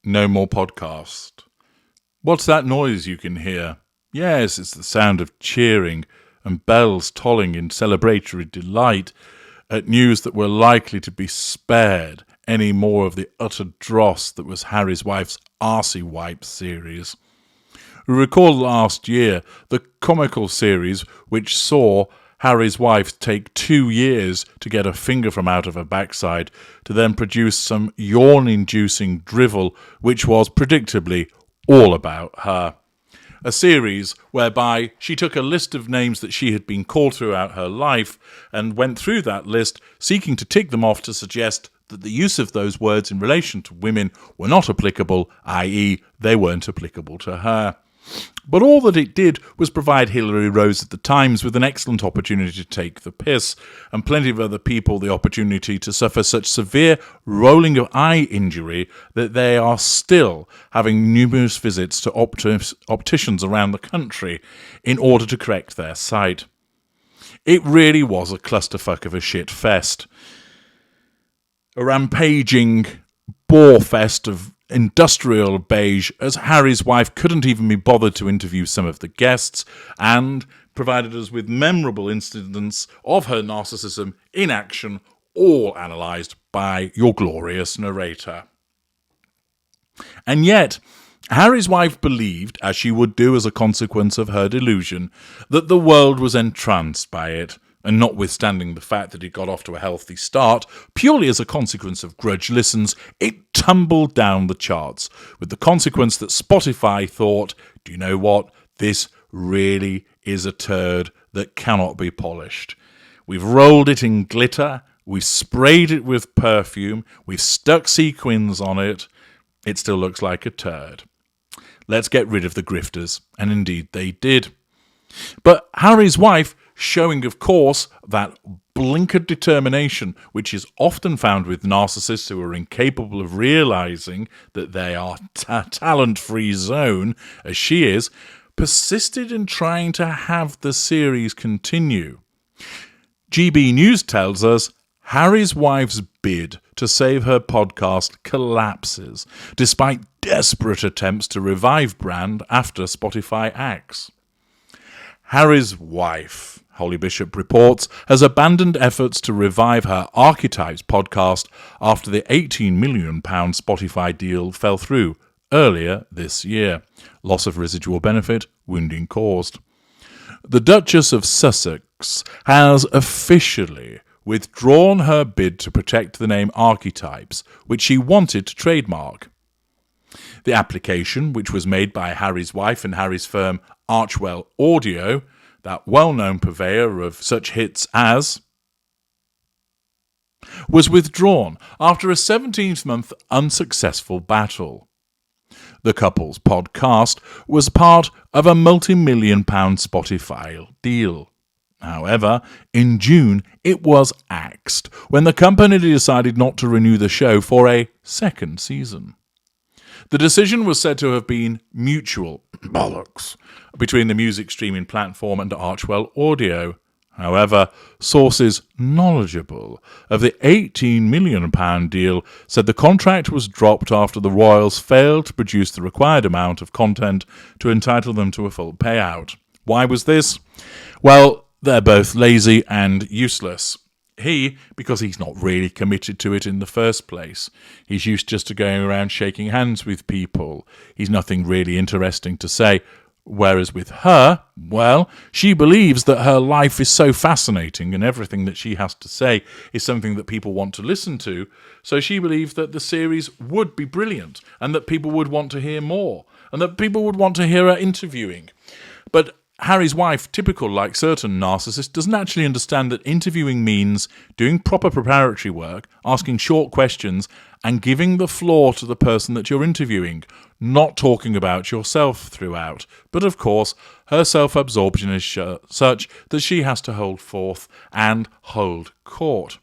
No more podcast. What's that noise you can hear? Yes, it's the sound of cheering and bells tolling in celebratory delight at news that we're likely to be spared any more of the utter dross that was Harry's wife's Arsey Wipe series. We recall last year the comical series which saw Harry's wife take 2 years to get a finger from out of her backside to then produce some yawn-inducing drivel which was predictably all about her. A series whereby she took a list of names that she had been called throughout her life and went through that list seeking to tick them off to suggest that the use of those words in relation to women were not applicable, i.e. they weren't applicable to her. But all that it did was provide Hilary Rose at the Times with an excellent opportunity to take the piss, and plenty of other people the opportunity to suffer such severe rolling of eye injury that they are still having numerous visits to opticians around the country in order to correct their sight. It really was a clusterfuck of a shit fest. A rampaging bore fest of industrial beige, as Harry's wife couldn't even be bothered to interview some of the guests, and provided us with memorable incidents of her narcissism in action, all analysed by your glorious narrator. And yet, Harry's wife believed, as she would do as a consequence of her delusion, that the world was entranced by it, and notwithstanding the fact that it got off to a healthy start, purely as a consequence of grudge listens, it tumbled down the charts, with the consequence that Spotify thought, do you know what, this really is a turd that cannot be polished. We've rolled it in glitter, we've sprayed it with perfume, we've stuck sequins on it, it still looks like a turd. Let's get rid of the grifters, and indeed they did. But Harry's wife, showing, of course, that blinkered determination which is often found with narcissists who are incapable of realising that they are talent-free zone, as she is, persisted in trying to have the series continue. GB News tells us Harry's wife's bid to save her podcast collapses, despite desperate attempts to revive brand after Spotify axed. Harry's wife, Holly Bishop reports, has abandoned efforts to revive her Archetypes podcast after the £18 million Spotify deal fell through earlier this year. Loss of residual benefit, wounding caused. The Duchess of Sussex has officially withdrawn her bid to protect the name Archetypes, which she wanted to trademark. The application, which was made by Harry's wife and Harry's firm Archwell Audio, that well-known purveyor of such hits as, was withdrawn after a 17th-month unsuccessful battle. The couple's podcast was part of a multi-million-pound Spotify deal. However, in June it was axed when the company decided not to renew the show for a second season. The decision was said to have been mutual bollocks between the music streaming platform and Archwell Audio. However, sources knowledgeable of the £18 million deal said the contract was dropped after the Royals failed to produce the required amount of content to entitle them to a full payout. Why was this? Well, they're both lazy and useless. He, because he's not really committed to it in the first place. He's used just to going around shaking hands with people. He's nothing really interesting to say. Whereas with her, well, she believes that her life is so fascinating and everything that she has to say is something that people want to listen to. So she believes that the series would be brilliant and that people would want to hear more and that people would want to hear her interviewing. But Harry's wife, typical like certain narcissists, doesn't actually understand that interviewing means doing proper preparatory work, asking short questions, and giving the floor to the person that you're interviewing, not talking about yourself throughout. But of course, her self-absorption is such that she has to hold forth and hold court.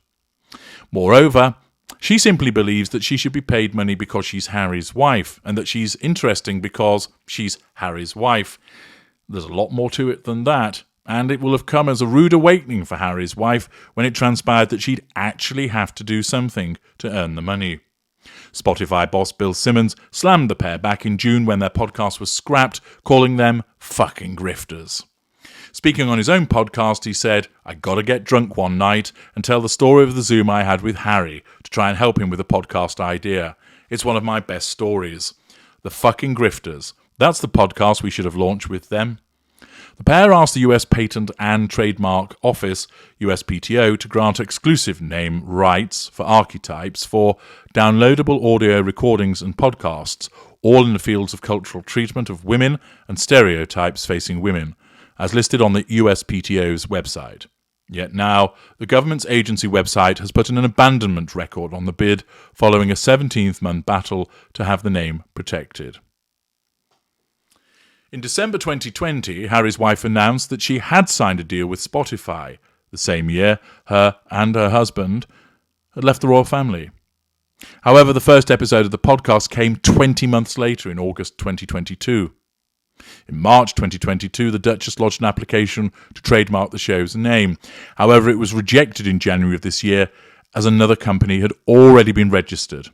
Moreover, she simply believes that she should be paid money because she's Harry's wife, and that she's interesting because she's Harry's wife. There's a lot more to it than that, and it will have come as a rude awakening for Harry's wife when it transpired that she'd actually have to do something to earn the money. Spotify boss Bill Simmons slammed the pair back in June when their podcast was scrapped, calling them fucking grifters. Speaking on his own podcast, he said, "I gotta get drunk one night and tell the story of the Zoom I had with Harry to try and help him with a podcast idea. It's one of my best stories. The fucking grifters. That's the podcast we should have launched with them." The pair asked the US Patent and Trademark Office, USPTO, to grant exclusive name rights for archetypes for downloadable audio recordings and podcasts, all in the fields of cultural treatment of women and stereotypes facing women, as listed on the USPTO's website. Yet now, the government's agency website has put in an abandonment record on the bid following a 17th-month battle to have the name protected. In December 2020, Harry's wife announced that she had signed a deal with Spotify. The same year, her and her husband had left the royal family. However, the first episode of the podcast came 20 months later in August 2022. In March 2022, the Duchess lodged an application to trademark the show's name. However, it was rejected in January of this year as another company had already been registered.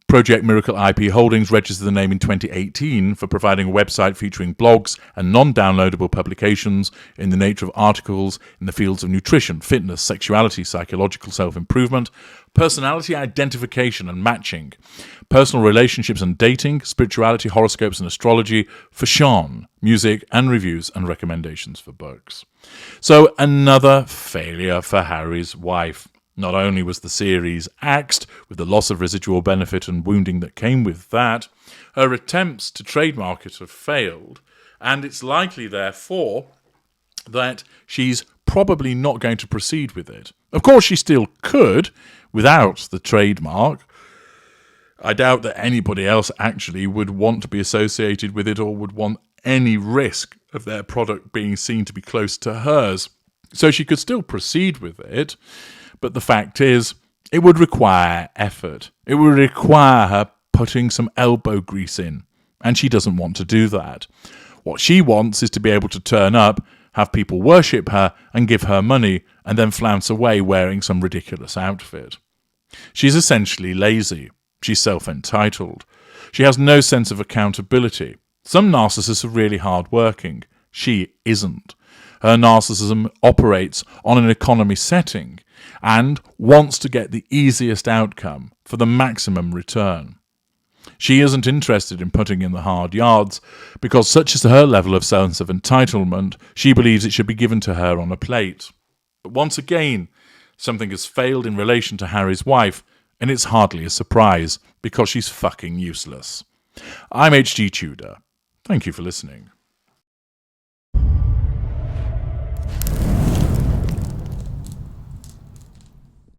Project Miracle IP Holdings registered the name in 2018 for providing a website featuring blogs and non-downloadable publications in the nature of articles in the fields of nutrition, fitness, sexuality, psychological self-improvement, personality identification and matching, personal relationships and dating, spirituality, horoscopes and astrology, fashion, music and reviews and recommendations for books. So another failure for Harry's wife. Not only was the series axed, with the loss of residual benefit and wounding that came with that, her attempts to trademark it have failed, and it's likely, therefore, that she's probably not going to proceed with it. Of course, she still could, without the trademark. I doubt that anybody else actually would want to be associated with it or would want any risk of their product being seen to be close to hers. So she could still proceed with it. But the fact is, it would require effort. It would require her putting some elbow grease in. And she doesn't want to do that. What she wants is to be able to turn up, have people worship her and give her money, and then flounce away wearing some ridiculous outfit. She's essentially lazy. She's self-entitled. She has no sense of accountability. Some narcissists are really hard-working. She isn't. Her narcissism operates on an economy setting and wants to get the easiest outcome for the maximum return. She isn't interested in putting in the hard yards because such is her level of sense of entitlement, she believes it should be given to her on a plate. But once again, something has failed in relation to Harry's wife, and it's hardly a surprise because she's fucking useless. I'm H.G. Tudor. Thank you for listening.